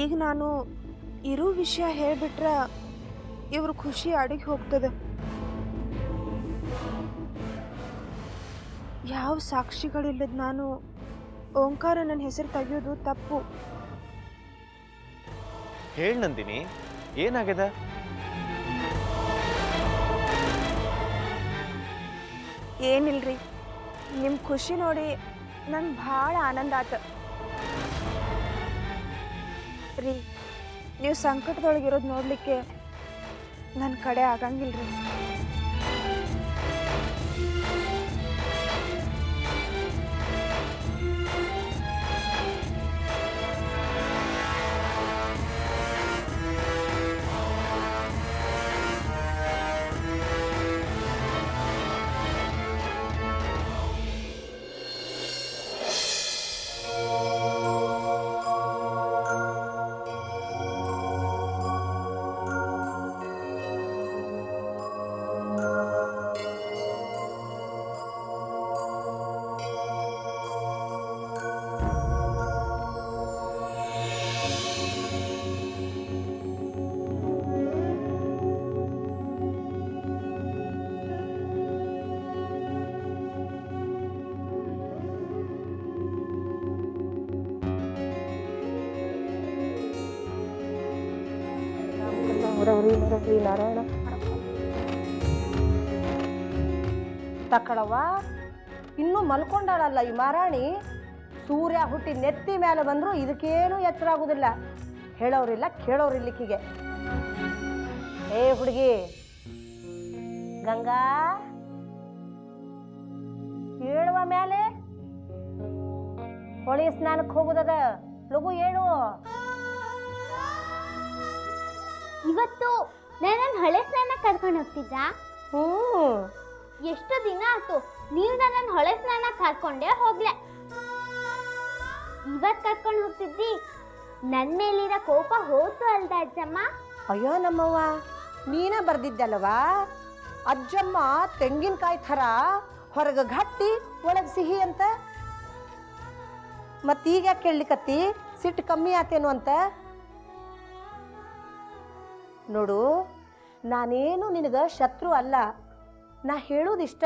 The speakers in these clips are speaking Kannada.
ಈಗ ನಾನು ಇರೋ ವಿಷಯ ಹೇಳ್ಬಿಟ್ರೆ ಇವ್ರ ಖುಷಿ ಅಡಿಗೆ ಹೋಗ್ತದೆ. ಯಾವ ಸಾಕ್ಷಿಗಳಿಲ್ಲದ ನಾನು ಓಂಕಾರ ನನ್ನ ಹೆಸರು ತೆಗೆಯೋದು ತಪ್ಪು. ಹೇಳ ನಂದಿನಿ, ಏನಾಗಿದೆ? ಏನಿಲ್ರಿ, ನಿಮ್ಮ ಖುಷಿ ನೋಡಿ ನಂಗೆ ಭಾಳ ಆನಂದ ಆತ ರೀ. ನೀವು ಸಂಕಟದೊಳಗಿರೋದು ನೋಡಲಿಕ್ಕೆ ನನ್ನ ಕಡೆ ಆಗಂಗಿಲ್ರಿ. ನಾರಾಯಣ ತಕ್ಕಳವ್ವ, ಇನ್ನೂ ಮಲ್ಕೊಂಡಾಳಲ್ಲ ಈ ಮಾರಾಣಿ. ಸೂರ್ಯ ಹುಟ್ಟಿ ನೆತ್ತಿ ಮೇಲೆ ಬಂದ್ರು ಇದಕ್ಕೇನು ಎಚ್ಚರ ಆಗುದಿಲ್ಲ. ಹೇಳೋರಿಲ್ಲ ಕೇಳೋರಿಲ್ಲಿಕ್ಕಿಗೆ. ಏ ಹುಡುಗಿ ಗಂಗಾ, ಹೇಳುವ ಮೇಲೆ ಹೊಳಿ ಸ್ನಾನಕ್ಕೆ ಹೋಗುದದ, ಲಘು ಹೇಳು. ಇವತ್ತು ನನ್ನ ಹಳೆ ಸ್ನಾನ ಕರ್ಕೊಂಡು ಹೋಗ್ತಿದ್ರಾ? ಹ್ಮ್, ಎಷ್ಟು ದಿನ ಆಯ್ತು ನೀವು ನನ್ನ ಹೊಳೆ ಸ್ನಾನ ಕರ್ಕೊಂಡೇ ಹೋಗ್ಲೆ. ಇವತ್ ಕರ್ಕೊಂಡು ಹೋಗ್ತಿದ್ದಿ, ನನ್ನ ಮೇಲಿರೋ ಕೋಪ ಹೋತು ಅಲ್ದ ಅಜ್ಜಮ್ಮ? ಅಯ್ಯೋ ನಮ್ಮವ್ವ, ನೀನ ಬರ್ದಿದ್ದಲ್ವಾ ಅಜ್ಜಮ್ಮ ತೆಂಗಿನಕಾಯಿ ಥರ ಹೊರಗೆ ಗಟ್ಟಿ ಒಳಗೆ ಸಿಹಿ ಅಂತ. ಮತ್ತೀಗ ಯಾಕೆ ಕೇಳಲಿಕತ್ತಿ? ಸಿಟ್ಟು ಕಮ್ಮಿ ಆತೇನು ಅಂತ. ನೋಡು, ನಾನೇನು ನಿನಗೆ ಶತ್ರು ಅಲ್ಲ. ನಾ ಹೇಳೋದಿಷ್ಟ,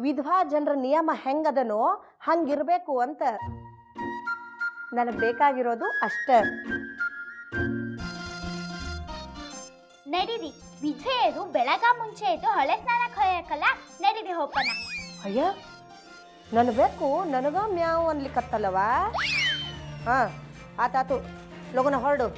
ವಿಧವಾ ಜನರ ನಿಯಮ ಹೆಂಗದನೋ ಹಂಗಿರ್ಬೇಕು ಅಂತ. ನನಗೆ ಬೇಕಾಗಿರೋದು ಅಷ್ಟ. ನಡೀರಿ, ವಿಧವೆಯರು ಬೆಳಗ ಮುಂಚೆ ಎದ್ದು ಹೊಳೆ ಸ್ನಾನಕ್ಕೆ ಹೋಯಕಲ್ಲ, ನಡೀರಿ ಹೋಗೋಣ. ಅಯ್ಯ, ನನ್ನ ಬೇಕು ನನಗ ಮ್ಯಾವ್ ಅನ್ಲಿಕ್ಕತ್ತಲ್ಲವಾ? ಹಾಂ, ಆತಾತು, ಲಗುನ ಹೊರಡು.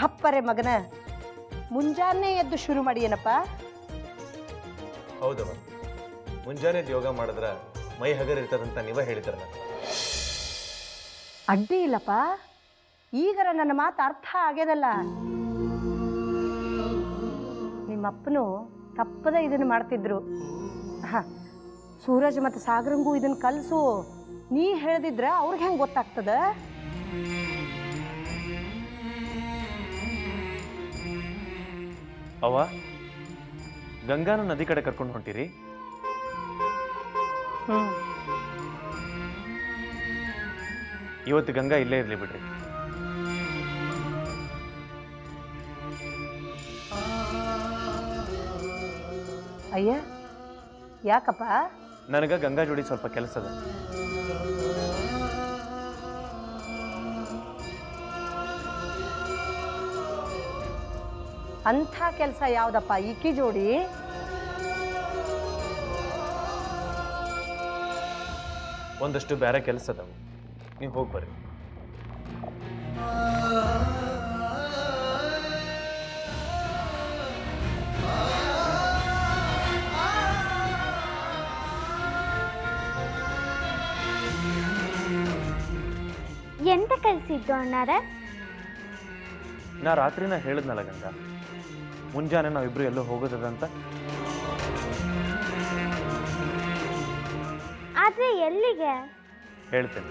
ಹಪ್ಪರೆ ಮಗನ, ಮುಂಜಾನೆ ಎದ್ದು ಶುರು ಮಾಡಿ ಏನಪ್ಪ? ಹೌದವ, ಮುಂಜಾನೆ ಯೋಗ ಮಾಡಿದ್ರ ಮೈ ಹಗರಿರ್ತದಂತ ನೀವ ಹೇಳಿದ್ರಲ್ಲ. ಅಡ್ಡಿ ಇಲ್ಲಪ್ಪ, ಈಗರ ನನ್ನ ಮಾತು ಅರ್ಥ ಆಗ್ಯದಲ್ಲ. ನಿಮ್ಮಪ್ಪನು ತಪ್ಪದ ಇದನ್ನು ಮಾಡ್ತಿದ್ರು. ಸೂರಜ್ ಮತ್ತು ಸಾಗರಂಗೂ ಇದನ್ನು ಕಲಿಸು. ನೀ ಹೇಳ್ದಿದ್ರ ಅವ್ರಿಗೆ ಹೆಂಗೆ ಗೊತ್ತಾಗ್ತದ? ಅವ್ವ, ಗಂಗಾನು ನದಿ ಕಡೆ ಕರ್ಕೊಂಡು ಹೊಂಟಿರಿ? ಇವತ್ತು ಗಂಗಾ ಇಲ್ಲೇ ಇರ್ಲಿ ಬಿಡ್ರಿ. ಅಯ್ಯ, ಯಾಕಪ್ಪ? ನನಗ ಗಂಗಾ ಜೋಡಿ ಸ್ವಲ್ಪ ಕೆಲಸ ಅದ. ಅಂಥ ಕೆಲಸ ಯಾವುದಪ್ಪ ಈಕಿ ಜೋಡಿ? ಒಂದಷ್ಟು ಬೇರೆ ಕೆಲಸ ಅದಾವು, ನೀವು ಹೋಗಿ ಬರ್ರಿ. ಸಿದ್ದು ಅಣ್ಣಾರ? ನಾ ರಾತ್ರಿನ ಹೇಳಿದ್ನಲ್ಲ ಗಂಗಾ, ಮುಂಜಾನೆ ನಾವಿಬ್ರು ಎಲ್ಲೋ ಹೋಗೋದಂತ. ಆದ್ರೆ ಎಲ್ಲಿಗೆ? ಹೇಳ್ತೇನೆ.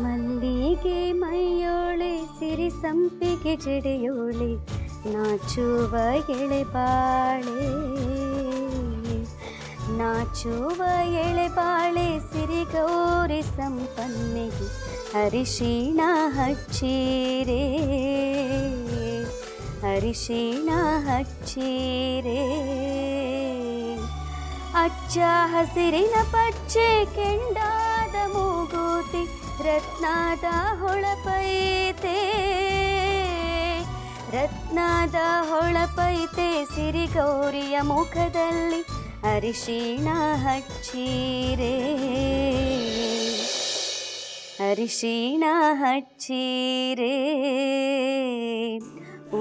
ಮಲ್ಲಿಗೆ ಮೈಯೋಳೆ ಸಿರಿ ಸಂಪಿಗೆ ಜಡೆಯೋಳೆ ನಾಚುವ ಎಳೆಬಾಳೆ, ನಾಚುವ ಎಳೆಬಾಳೆ ಸಿರಿಗೌರಿ ಸಂಪನ್ನೆಗೆ ಅರಿಶಿಣ ಹಚ್ಚಿರೆ, ಅರಿಶಿಣ ಹಚ್ಚಿರೆ. ಅಚ್ಚ ಹಸಿರಿನ ಪಚ್ಚೆ ಕೆಂಡಾದ ಮೂಗುತಿ ರತ್ನದ ಹೊಳಪೈತೆ, ರತ್ನದ ಹೊಳಪೈತೆ ಸಿರಿಗೌರಿಯ ಮುಖದಲ್ಲಿ ಅರಿಶಿಣ ಹಚ್ಚಿರೆ, ಅರಿಶಿಣ ಹಚ್ಚಿರೆ.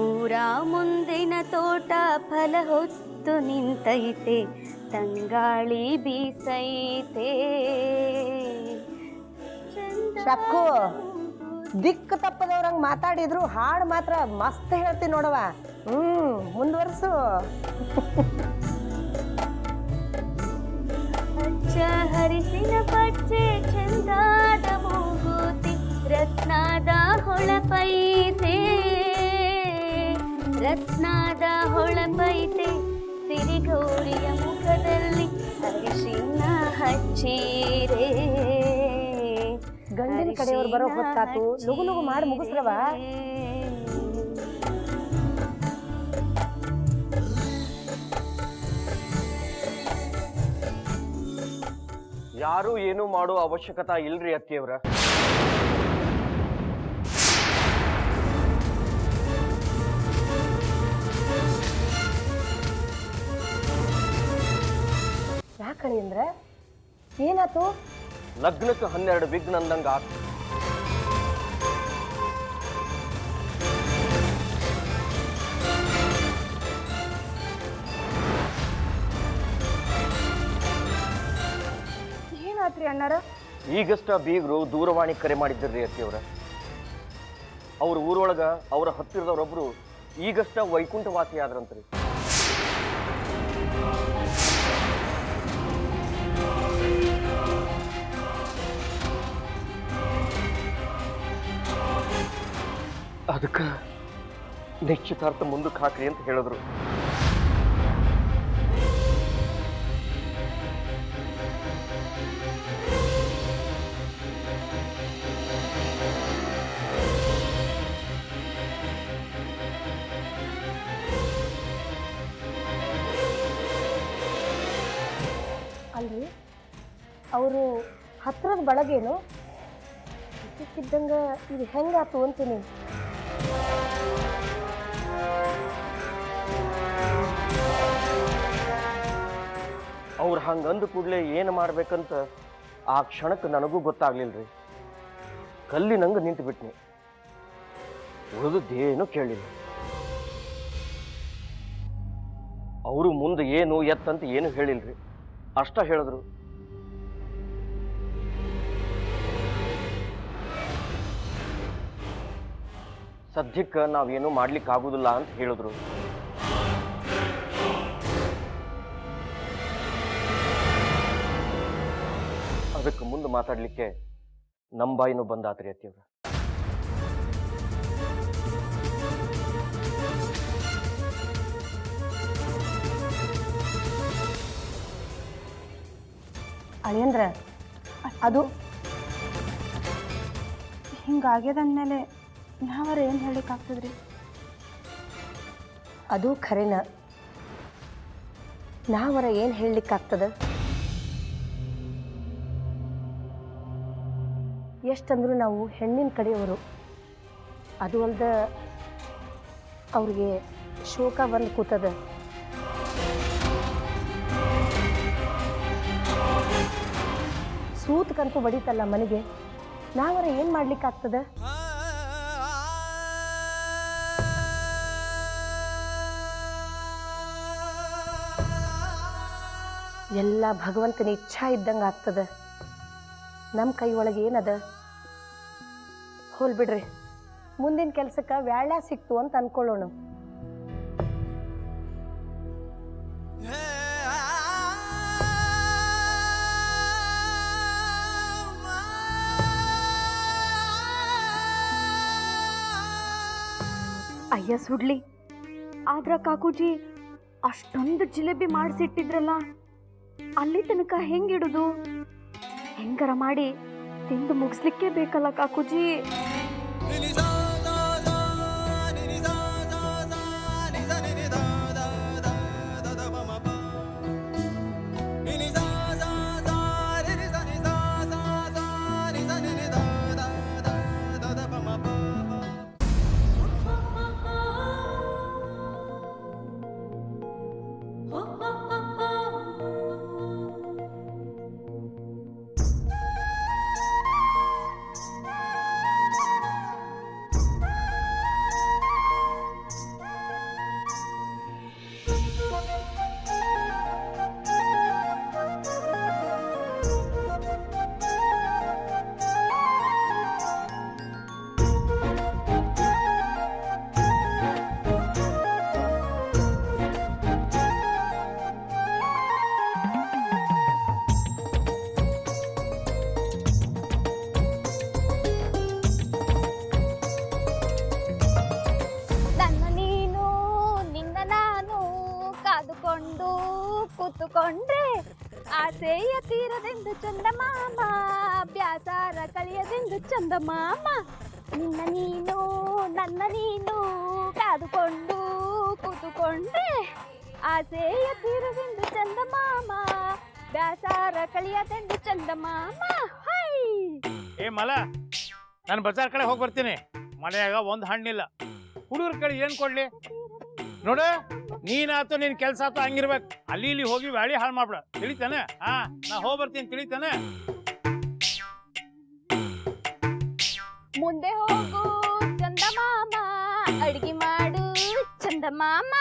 ಊರ ಮುಂದಿನ ತೋಟ ಫಲ ಹೊತ್ತು ನಿಂತೈತೆ, ತಂಗಾಳಿ ಬೀಸೈತೆ. ಶಕ್ಕು, ದಿಕ್ಕು ತಪ್ಪದವ್ರಂಗೆ ಮಾತಾಡಿದ್ರು ಹಾಡು ಮಾತ್ರ ಮಸ್ತ್ ಹೇಳ್ತೀನಿ ನೋಡವ. ಮುಂದುವರ್ಸು. ಹಚ್ಚ ಹರಿಸಿನ ಪಚ್ಚೆ ಚಂದಾದ ಮೂಗುತಿ ರತ್ನದ ಹೊಳಪೈತೆ, ರತ್ನದ ಹೊಳಪೈತೆ ಸಿರಿಗೌರಿಯ ಮುಖದಲ್ಲಿ ಅರಿಶಿಣ ಹಚ್ಚಿರೆ. ಗಂಡಿನ ಕಡೆಯವ್ರು ಬರೋ ಹೊತ್ತಾತು, ಲಗು ಲಗು ಮಾಡಿ ಮುಗಿಸ್ರವ. ಯಾರು ಏನು ಮಾಡೋ ಅವಶ್ಯಕತೆ ಇಲ್ರಿ ಅತ್ತಿಯವ್ರ. ಯಾಕಣಿ ಅಂದ್ರೆ ಏನಾತು? ಲಗ್ನಕ್ಕೆ 12 ವಿಘ್ನ ಅಂದಂಗ ಆತು. ಏನಾತ್ರಿ ಅಣ್ಣಾರ? ಈಗಷ್ಟ ಬೀಗರು ದೂರವಾಣಿ ಕರೆ ಮಾಡಿದ್ರಿ ಅತ್ತಿಯವ್ರ. ಅವ್ರ ಊರೊಳಗ ಅವರ ಹತ್ತಿರದವ್ರೊಬ್ರು ಈಗಷ್ಟ ವೈಕುಂಠವಾಸಿ ಆದ್ರಂತ್ರಿ. ಅದಕ್ಕೆ ನಿಶ್ಚಿತಾರ್ಥ ಮುಂದಕ್ಕೆ ಹಾಕ್ರಿ ಅಂತ ಹೇಳಿದ್ರು. ಅಲ್ರಿ, ಅವರು ಹತ್ರದ ಬಳಗೇನು ಸಿಕ್ಕಿದ್ದಂಗ ಇದು ಹೆಂಗಾತು ಅಂತೀನಿ. ಅವ್ರು ಹಂಗಂದ ಕೂಡಲೇ ಏನು ಮಾಡ್ಬೇಕಂತ ಆ ಕ್ಷಣಕ್ಕೆ ನನಗೂ ಗೊತ್ತಾಗ್ಲಿಲ್ರಿ. ಕಲ್ಲಿನಂಗ ನಿಂತು ಬಿಟ್ನಿ. ಉಳಿದದ್ದೇನು ಕೇಳಿಲ್ಲ. ಅವರು ಮುಂದೆ ಏನು ಎತ್ತಂತ ಏನು ಹೇಳಿಲ್ರಿ, ಅಷ್ಟ ಹೇಳಿದ್ರು. ಸದ್ಯಕ್ಕೆ ನಾವೇನು ಮಾಡ್ಲಿಕ್ಕೆ ಆಗುದಿಲ್ಲ ಅಂತ ಹೇಳಿದ್ರು. ಅದಕ್ಕೆ ಮುಂದೆ ಮಾತಾಡ್ಲಿಕ್ಕೆ ನಮ್ಮ ಬಾಯಿನೂ ಬಂದಾತ್ರಿ ಅತ್ತಿಯವ್ರ. ಅಳಿಯಂದ್ರ ಅದು ಹಿಂಗಾಗ್ಯದಂದ್ಮೇಲೆ ನಾವರ ಏನು ಹೇಳಿಕ್ಕಾಗ್ತದ್ರಿ? ಅದು ಖರೇನ. ನಾವರ ಏನು ಹೇಳಲಿಕ್ಕಾಗ್ತದ? ಎಷ್ಟಂದ್ರೂ ನಾವು ಹೆಣ್ಣಿನ ಕಡೆಯವರು. ಅದು ಅಲ್ದ ಅವ್ರಿಗೆ ಶೋಕ ಬಂದು ಕೂತದ. ಸೂತ್ಕಂತೂ ಬಡಿತಲ್ಲ ಮನೆಗೆ, ನಾವರ ಏನು ಮಾಡ್ಲಿಕ್ಕಾಗ್ತದೆ? ಎಲ್ಲ ಭಗವಂತನ ಇಚ್ಛಾ ಇದ್ದಂಗೆ ಆಗ್ತದೆ. ನಮ್ಮ ಕೈ ಒಳಗೆ ಏನದ? ಹೋಲ್ ಬಿಡ್ರಿ, ಮುಂದಿನ ಕೆಲ್ಸಕ್ಕೆ ವ್ಯಾಳ್ಯ ಸಿಕ್ತು ಅಂತ ಅನ್ಕೊಳ್ಳೋಣ. ಅಯ್ಯ ಸುಡ್ಲಿ, ಆದ್ರ ಕಾಕೂಜಿ ಅಷ್ಟೊಂದು ಜಿಲೇಬಿ ಮಾಡಿಸಿಟ್ಟಿದ್ರಲ್ಲ, ಅಲ್ಲಿ ತನಕ ಹೆಂಗಿಡುದು? ಹೆಂಗರ ಮಾಡಿ ತಿಂದು ಮುಗಿಸ್ಲಿಕ್ಕೆ ಬೇಕಲ್ಲ ಕಾಕೂಜಿ. ಕೂತುಕೊಂಡ್ರೆ ಆಸೆಯ ತೀರದೆಂದು ಚಂದಮಾಮ, ಬ್ಯಾಸಾರ ಕಳಿಯದೆಂದು ಚಂದಮಾಮ. ನಿನ್ನ ನೀನು ನನ್ನ ನೀನು ಕಾದುಕೊಂಡು ಕೂತುಕೊಂಡ್ರೆ ಆಸೆಯ ತೀರದೆಂದು ಚಂದಮಾಮ, ಬ್ಯಾಸಾರ ಕಳಿಯದೆಂದು ಚಂದಮಾಮ. ಹೈ ಏ ಮಲ, ನಾನು ಬಜಾರ್ ಕಡೆ ಹೋಗಿ ಬರ್ತೀನಿ. ಮನೆಯಾಗ ಒಂದು ಹಣ್ಣಿಲ್ಲ. ಹುಡುಗರ ಕಡೆ ಏನು ಕೊಡ್ಲಿ ನೋಡ? ನೀನಾತು ನಿನ್ ಕೆಲಸ ಆತು ಹಂಗಿರ್ಬೇಕು. ಅಲ್ಲಿ ಇಲ್ಲಿ ಹೋಗಿ ಬ್ಯಾಳಿ ಹಾಳು ಮಾಡ್ಬಿಡ, ತಿಳಿತಾನೆ? ನಾ ಹೋಗಿ ಬರ್ತೀನಿ, ತಿಳಿತಾನೆ? ಮುಂದೆ ಹೋಗು ಚಂದಮಾಮ, ಅಡಿಗೆ ಮಾಡು ಚಂದಮಾಮ.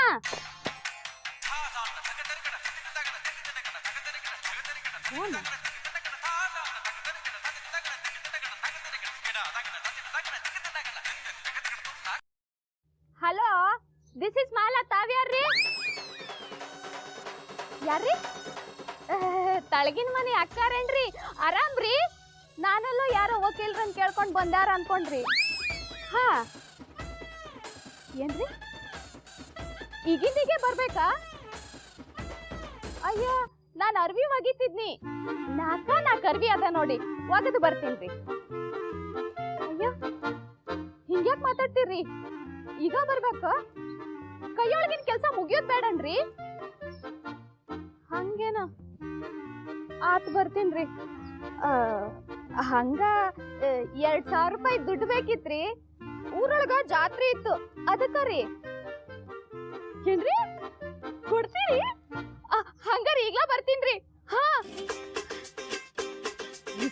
Hello, this is Mala. ತಾವ್ಯಾರ್ರಿ? ಯಾರ್ರಿ? ತಳಗಿನ ಮನೆ ಅಕ್ಕಾರೇನ್ರಿ? ಆರಾಮ್ರಿ? ನಾನೆಲ್ಲೋ ಯಾರೋ ವಕೀಲ್ರನ್ನ ಕೇಳ್ಕೊಂಡು ಬಂದಾರ ಅನ್ಕೊಂಡ್ರಿ. ಹಾ, ಏನ್ರಿ ಈಗಿಂದಿಗೆ ಬರ್ಬೇಕಾ? ಅಯ್ಯ, ನಾನು ಅರ್ವಿ ಒಗಿತಿದ್ನಿ. ನಾಲ್ಕು ಅರ್ವಿ ಅದ ನೋಡಿ, ಒಗದು ಬರ್ತೀನ್ರಿ. ಅಯ್ಯ, ಹಿಂಗ್ಯಾಕ್ ಮಾತಾಡ್ತೀರ್ರಿ? ಈಗ ಬರ್ಬೇಕ? ಕೈಯೊಳಗಿನ ಕೆಲಸ ಮುಗಿಯೋದ್ ಬೇಡನ್ರಿ? ಹಂಗೇನ? ಆತ್, ಬರ್ತೀನ್ರಿ. ಹಂಗ 2,000 ರೂಪಾಯಿ ದುಡ್ಡು ಬೇಕಿತ್ರಿ. ಊರೊಳಗ ಜಾತ್ರೆ ಇತ್ತು, ಅದಕ್ಕ ರೀ. ಏನ್ರಿ ಕೊಡ್ತೀರಿ? ಹಂಗಾರ ಈಗ್ಲಾ ಬರ್ತೀನ್ರಿ. ಹಾ,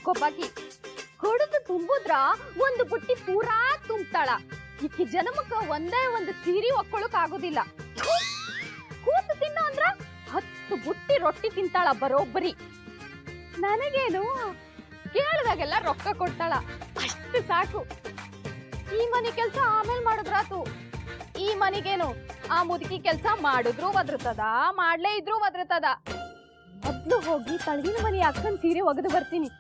ಕೊಬ್ಬಾಕಿ ಹೊಡೆದು ತುಂಬುದ್ರ ಒಂದು ಬುಟ್ಟಿ ಪೂರಾ ತುಂಬ್ತಾಳ. ಈಕಿ ಜನ್ಮಕ್ಕ ಒಂದೇ ಒಂದು ಸೀರೆ ಒಕ್ಕೊಳಕ್ ಆಗೋದಿಲ್ಲ. ಕೂತು ತಿನ್ನೋ ಅಂದ್ರ 10 ಬುಟ್ಟಿ ರೊಟ್ಟಿ ತಿಂತಾಳ ಬರೋಬ್ಬರಿ. ನನಗೇನು ಕೇಳಿದಾಗೆಲ್ಲ ರೊಕ್ಕ ಕೊಡ್ತಾಳ, ಅಷ್ಟು ಸಾಕು. ಈ ಮನೆ ಕೆಲ್ಸ ಆಮೇಲೆ ಮಾಡಿದ್ರಾತು. ಈ ಮನಿಗೇನು ಆ ಮುದುಕಿ ಕೆಲ್ಸ ಮಾಡಿದ್ರು ಒದರ್ತದ, ಮಾಡ್ಲೇ ಇದ್ರು ಒದರ್ತದ. ಮೊದ್ಲು ಹೋಗಿ ತಳಗಿನ ಮನೆ ಅಕ್ಕನ ಸೀರೆ ಒಗೆದು ಬರ್ತೀನಿ.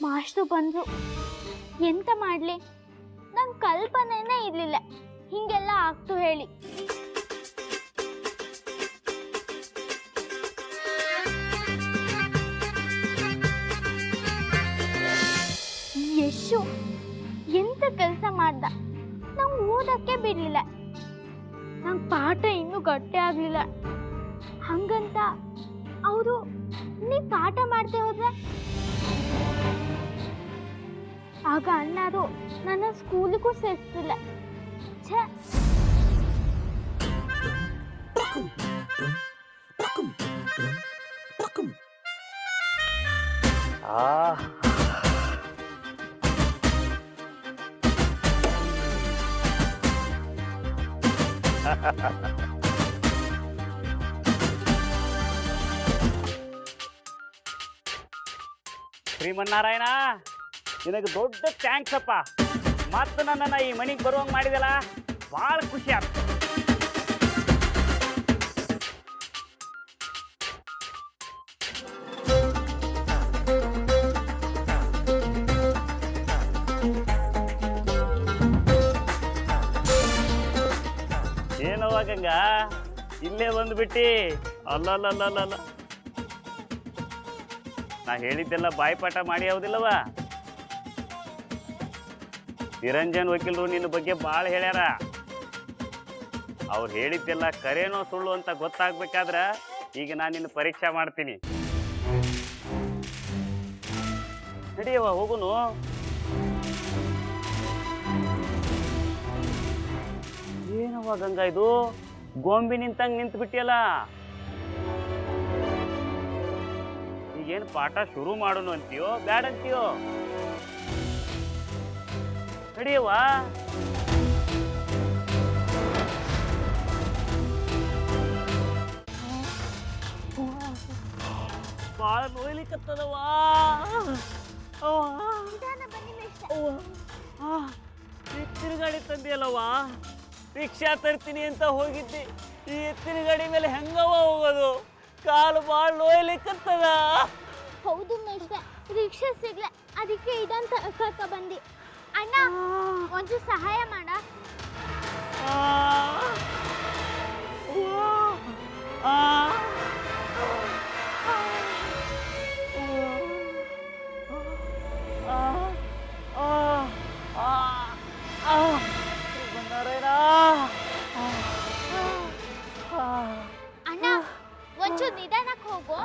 ಮಾಸ್ಟ್ರು ಬಂದ್ರು. ಎಂತ ಮಾಡ್ಲಿ? ನನ್ ಕಲ್ಪನೆನೇ ಇರ್ಲಿಲ್ಲ ಹಿಂಗೆಲ್ಲ ಆಗ್ತು ಹೇಳಿ. ಯಶು ಎಂತ ಕೆಲಸ ಮಾಡ್ದ, ನಂಗೆ ಓದಕ್ಕೆ ಬಿಡ್ಲಿಲ್ಲ. ನಂಗೆ ಪಾಠ ಇನ್ನೂ ಗಟ್ಟಿ ಆಗ್ಲಿಲ್ಲ. ಹಂಗಂತ ಅವರು ನೀ ಪಾಠ ಮಾಡ್ದೆ ಹೋದ್ರೆ ಆಗ ಅಣ್ಣಾರು ನನ್ನ ಸ್ಕೂಲಿಗೂ ಸೇರಿಸ್ತಿಲ್ಲ. ಛೇ, ಶ್ರೀಮನ್ನಾರಾಯಣ, ನಿನಗೆ ದೊಡ್ಡ ಥ್ಯಾಂಕ್ಸ್ ಅಪ್ಪ. ಮತ್ತೆ ನನ್ನನ್ನು ಈ ಮನೆಗೆ ಬರುವಂಗೆ ಮಾಡಿದಲ್ಲ, ಭಾಳ ಖುಷಿ ಆಯ್ತು. ಏನವ್ವ ಗಂಗಾ, ಇಲ್ಲೇ ಬಂದ್ಬಿಟ್ಟಿ? ಅಲ್ಲಲ್ಲಲ್ಲಲ್ಲ, ನಾ ಹೇಳಿದ್ದೆಲ್ಲ ಬಾಯ್ಪಾಠ ಮಾಡಿ ಯಾವುದಿಲ್ಲವ? ನಿರಂಜನ್ ವಕೀಲರು ನಿನ್ನ ಬಗ್ಗೆ ಭಾಳ ಹೇಳ್ಯಾರ. ಅವ್ರು ಹೇಳಿದ್ದೆಲ್ಲ ಕರೇನೋ ಸುಳ್ಳು ಅಂತ ಗೊತ್ತಾಗ್ಬೇಕಾದ್ರೆ ಈಗ ನಾನು ನಿನ್ನ ಪರೀಕ್ಷೆ ಮಾಡ್ತೀನಿ. ನಡಿಯವ, ಹೋಗುನು. ಏನವ್ವ ಗಂಗಾ, ಇದು ಗೊಂಬಿ ನಿಂತಂಗೆ ನಿಂತು ಬಿಟ್ಟಿಯಲ್ಲ. ಈಗೇನು ಪಾಠ ಶುರು ಮಾಡೋನು ಅಂತೀಯೋ ಬ್ಯಾಡ ಅಂತೀಯೋ? ನಡಿಯವ್ವ. ಭಾಳ ನೋಯ್ಲಿಕ್ಕತ್ತದವ್ವ. ಎತ್ತಿನ ಗಾಡಿ ತಂದಿಯಲ್ಲವ್ವ? ರಿಕ್ಷಾ ತರ್ತೀನಿ ಅಂತ ಹೋಗಿದ್ದಿ, ಈ ಎತ್ತಿನ ಗಾಡಿ ಮೇಲೆ ಹೆಂಗವ್ವ ಹೋಗೋದು? ಕಾಲು ಭಾಳ ನೋಯ್ಲಿಕ್ಕತ್ತದ. ಹೌದು ಮೇಷ್ಟ್ರೆ, ರಿಕ್ಷಾ ಸಿಗ್ಲೆ, ಅದಕ್ಕೆ ಇದಂತ ಕರ್ಕ ಬಂದಿ. ಅಣ್ಣ, ಒಂಚೂರು ಸಹಾಯ ಮಾಡ. ಅಣ್ಣ, ಒಂಚೂರು ನಿಧಾನಕ್ಕೆ ಹೋಗು.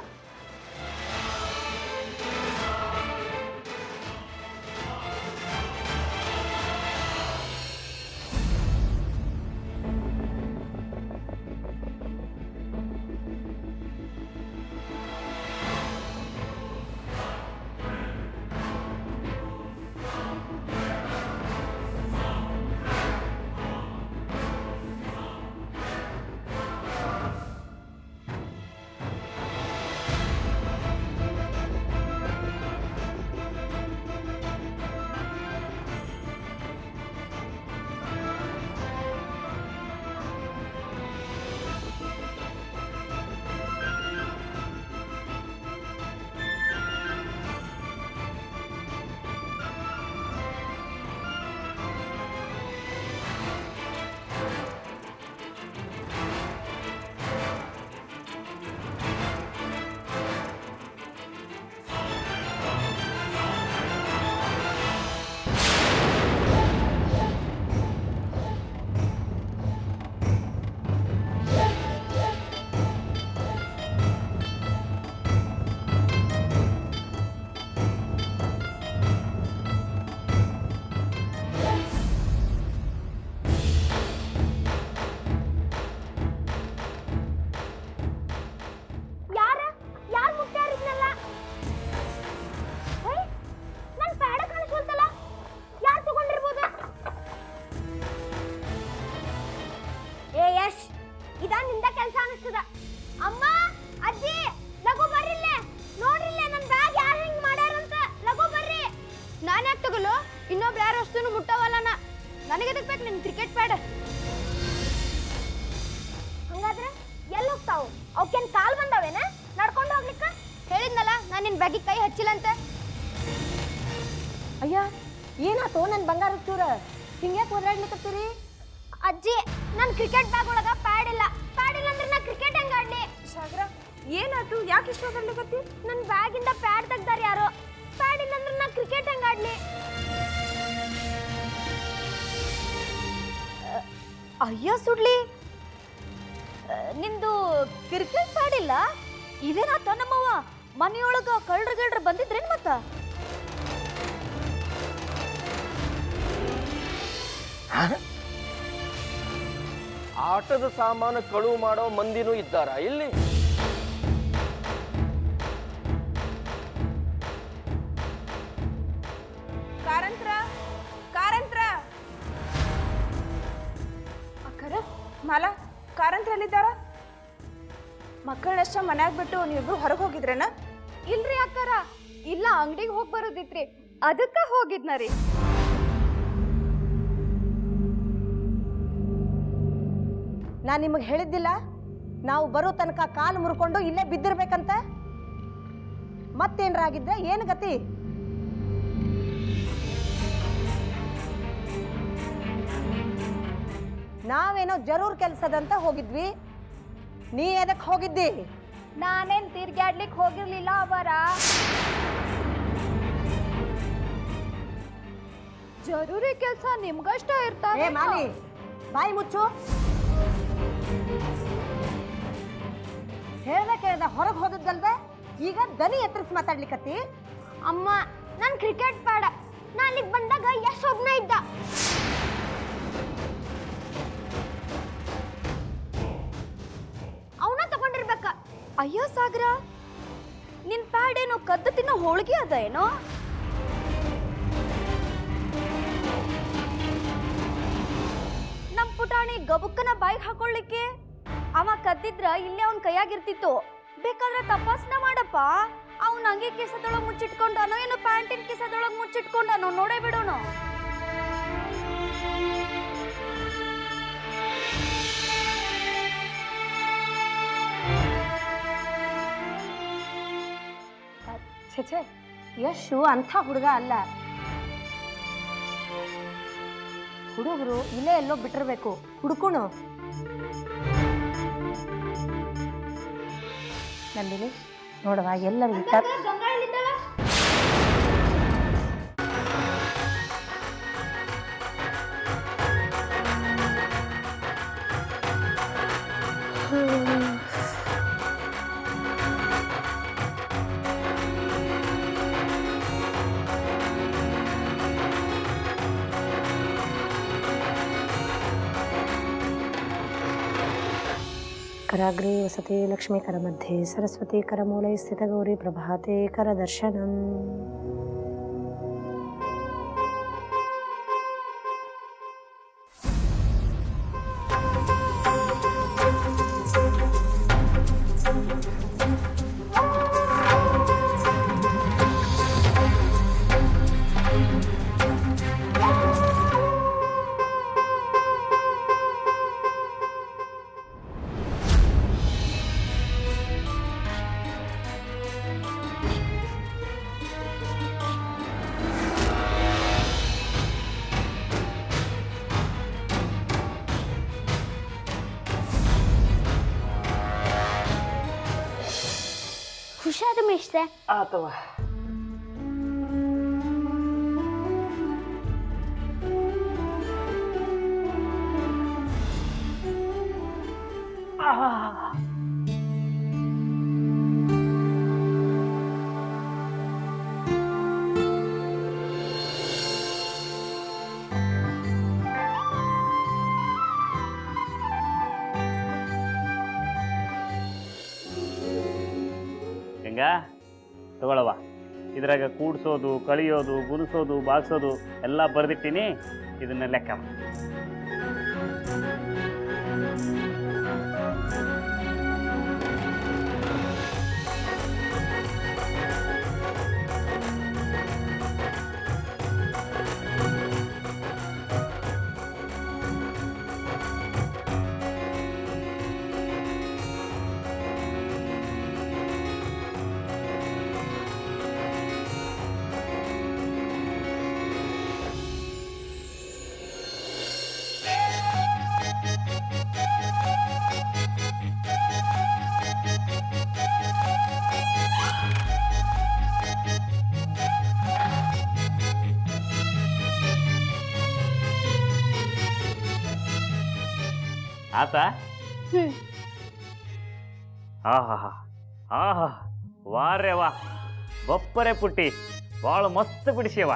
ಇನ್ನೊಬ್ರು ಯಾರು ಅಷ್ಟೂ ಮುಟ್ಟವಲ್ಲನ. ನನಗೆ ಎದಕ್ ಬೇಕು ನಿನ್ ಕ್ರಿಕೆಟ್ ಪ್ಯಾಡ್? ಹಂಗಾದ್ರೆ ಎಲ್ಲಿ ಹೋಗ್ತಾವು? ಅವಕ್ಕೇನ್ ಕಾಲ್ ಬಂದಾವೇನ ನಡ್ಕೊಂಡು ಹೋಗ್ಲಿಕ್ಕ? ಹೇಳಿದ್ನಲ್ಲ ನಾನು ನಿನ್ ಬ್ಯಾಗಿಗೆ ಕೈ ಹಚ್ಚಿಲ್ಲಂತೆ. ಅಯ್ಯ ಏನಾತೋ ನನ್ನ ಬಂಗಾರ ಚೂರ ಹಿಂಗ್ಯಾಕೆ ಓದಾಡ್ಲಿಕ್ಕತ್ತೀರಿ? ಅಜ್ಜಿ, ನನ್ ಕ್ರಿಕೆಟ್ ಬ್ಯಾಗ್ ಒಳಗ ಪ್ಯಾಡ್ ಇಲ್ಲ. ಪ್ಯಾಡ್ ಇಲ್ಲ ಅಂದ್ರೆ ನಾ ಕ್ರಿಕೆಟ್ ಹೆಂಗ್ ಆಡ್ಲಿ? ಸಾಗರ, ಏನಾಯ್ತು? ಯಾಕೆ ಇಷ್ಟ ಓದಾಡ್ಲಿಕ್ಕತ್ತಿ? ನನ್ ಬ್ಯಾಗಿಂದ ಪ್ಯಾಡ್ ತೆಗ್ದಾರ ಯಾರೋ. ಪ್ಯಾಡ್ ಇಲ್ಲ ಅಂದ್ರೆ ನಾ ಕ್ರಿಕೆಟ್ ಹೆಂಗ್ ಆಡ್ಲಿ? ಅಯ್ಯ ಸುಡ್ಲಿ, ನಿಂದು ಕ್ರಿಕೆಟ್ ಪ್ಯಾಡ್ ಇಲ್ಲ? ಇದೇನಾತ ನಮ್ಮವ್ವ? ಮನೆಯೊಳಗ ಕಳ್ರ ಬಂದಿದ್ರೇನ್ ಮತ್ತ? ಆಟದ ಸಾಮಾನು ಕಳುವು ಮಾಡೋ ಮಂದಿನೂ ಇದ್ದಾರ ಇಲ್ಲಿ? ಕಾರಂತ್ರ ಕಾರಂತ್ರ ಅಕ್ಕರ ಮಾಲ ಕಾರಂತ್ರ ಎಲ್ಲಿದ್ದಾರ? ಮಕ್ಕಳನ್ನಷ್ಟ ಮನ್ಯಾಗ ಬಿಟ್ಟು ನೀವಿಬ್ರು ಹೊರಗೆ ಹೋಗಿದ್ರೇನ? ಇಲ್ರಿ ಅಕ್ಕರ, ಇಲ್ಲ ಅಂಗಡಿಗೆ ಹೋಗಿ ಬರೋದಿತ್ರಿ, ಅದಕ್ಕ ಹೋಗಿದ್ನ ರೀ. ನಾನು ನಿಮಗೆ ಹೇಳಿದ್ದಿಲ್ಲ ನಾವು ಬರೋ ತನಕ ಕಾಲು ಮುರ್ಕೊಂಡು ಇಲ್ಲೇ ಬಿದ್ದಿರ್ಬೇಕಂತ? ಮತ್ತೇನ್ರಾಗಿದ್ರೆ ಏನು ಗತಿ? ನಾವೇನೋ ಜರೂರ್ ಕೆಲಸದಂತ ಹೋಗಿದ್ವಿ, ನೀ ಎದಕ್ಕೆ ಹೋಗಿದ್ದಿ? ನಾನೇನ್ ತಿರ್ಗಾಡ್ಲಿಕ್ಕೆ ಹೋಗಿರ್ಲಿಲ್ಲ ಅವರ. ಜರೂರಿ ಕೆಲ್ಸ ನಿಮ್ಗಷ್ಟ ಇರ್ತಾವ. ಏ ಮಾಲಿ, ಬಾಯಿ ಮುಚ್ಚು. ಹೇಳ್ದ ಹೊರಗೆ ಹೋದದ್ದಲ್ದೆ ಈಗ ದನಿ ಎತ್ತರಿಸಿ ಮಾತಾಡ್ಲಿಕ್ಕತ್ತಿ. ಅಮ್ಮ ನಾನು ಕ್ರಿಕೆಟ್ ಬೇಡ, ನಾನು ಇಲ್ಲಿಗೆ ಬಂದಾಗ ಯಶ್ ಒಬ್ನೇ ಇದ್ದ. ಅವನ ತಗೊಂಡಿರ್ಬೇಕ. ಅಯ್ಯೋ ಸಾಗರ, ನಿನ್ ಪ್ಯಾಡ್ ಏನೋ ಕದ್ದು ತಿನ್ನೋ ಹೋಳಿಗೆ ಅದ ಏನೋ? ನಮ್ ಪುಟಾಣಿ ಗಬುಕ್ಕನ ಬಾಯಿಗೆ ಹಾಕೊಳ್ಳಿಕ್ಕೆ ಅವ ಕದ್ದಿದ್ರ ಇಲ್ಲೇ ಅವನ್ ಕೈಯಾಗಿರ್ತಿತ್ತು. ಬೇಕಾದ್ರೆ ತಪಾಸಣೆ ಮಾಡಪ್ಪ, ಅವನ ಅಂಗಿ ಕಿಸದೊಳಗ್ ಮುಚ್ಚಿಟ್ಕೊಂಡಾನೋ ಏನೋ ಪ್ಯಾಂಟಿನ ಕಿಸದೊಳಗ್ ಮುಚ್ಚಿಟ್ಕೊಂಡಾನೋ ನೋಡೇ ಬಿಡೋಣ. ಛೇ, ಯಶು ಅಂಥ ಹುಡುಗ ಅಲ್ಲ. ಹುಡುಗರು ಇಲ್ಲೇ ಎಲ್ಲೋ ಬಿಟ್ಟಿರ್ಬೇಕು, ಹುಡುಕುಣು. ನಂದಿನಿ ನೋಡವ, ಎಲ್ಲರೂ कराग्रे वसते लक्ष्मी करमध्ये सरस्वती करमूले स्थितगौरी प्रभाते करदर्शनम्. ಹುಷಾರ ಮಿಸ್ಟ್ರೆ. ಆತವ. ಹೆಂಗ ತಗೊಳವ, ಇದ್ರಾಗ ಕೂಡ್ಸೋದು, ಕಳಿಯೋದು, ಗುಣಿಸೋದು, ಬಾಗ್ಸೋದು ಎಲ್ಲ ಬರ್ದಿಟ್ಟಿನಿ, ಇದನ್ನ ಲೆಕ್ಕ ಮಾಡು. ಆತ? ಹಾ ಹಾ ಹಾ ಹಾ ಹಾ ವಾರೇ ವಾ ಬಪ್ಪರೆ ಪುಟ್ಟಿ ಭಾಳ ಮಸ್ತ್ ಬಿಡಿಸ್ಯವ.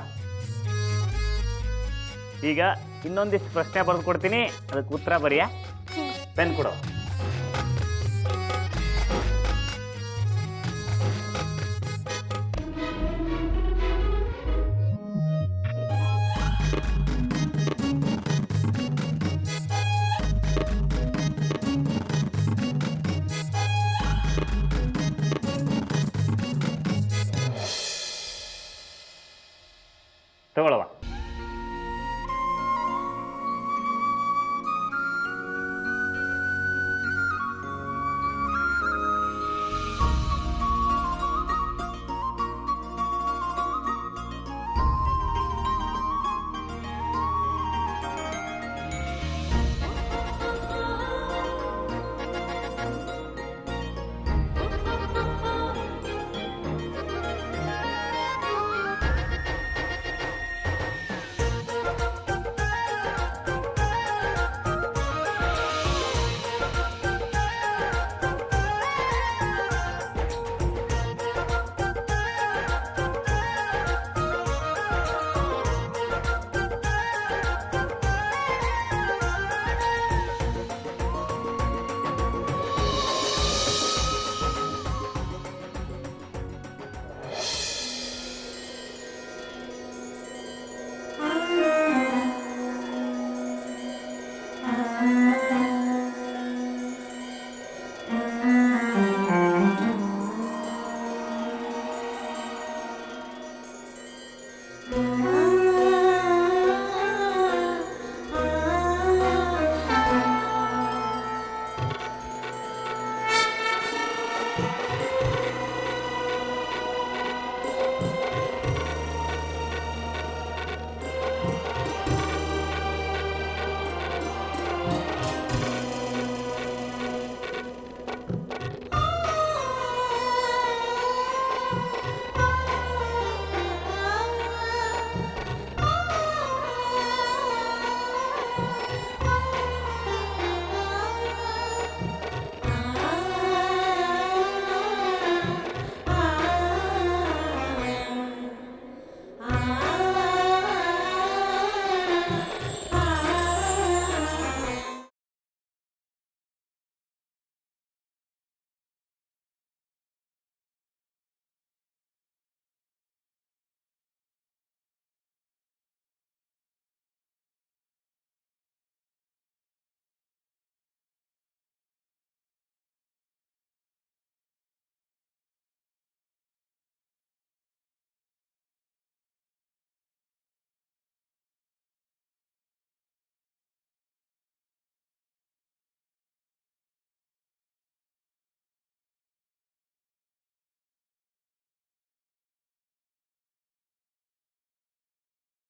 ಈಗ ಇನ್ನೊಂದಿಷ್ಟು ಪ್ರಶ್ನೆ ಬರೆದು ಕೊಡ್ತೀನಿ, ಅದಕ್ಕೆ ಉತ್ತರ ಬರೆಯ. ಪೆನ್ ಕೊಡು.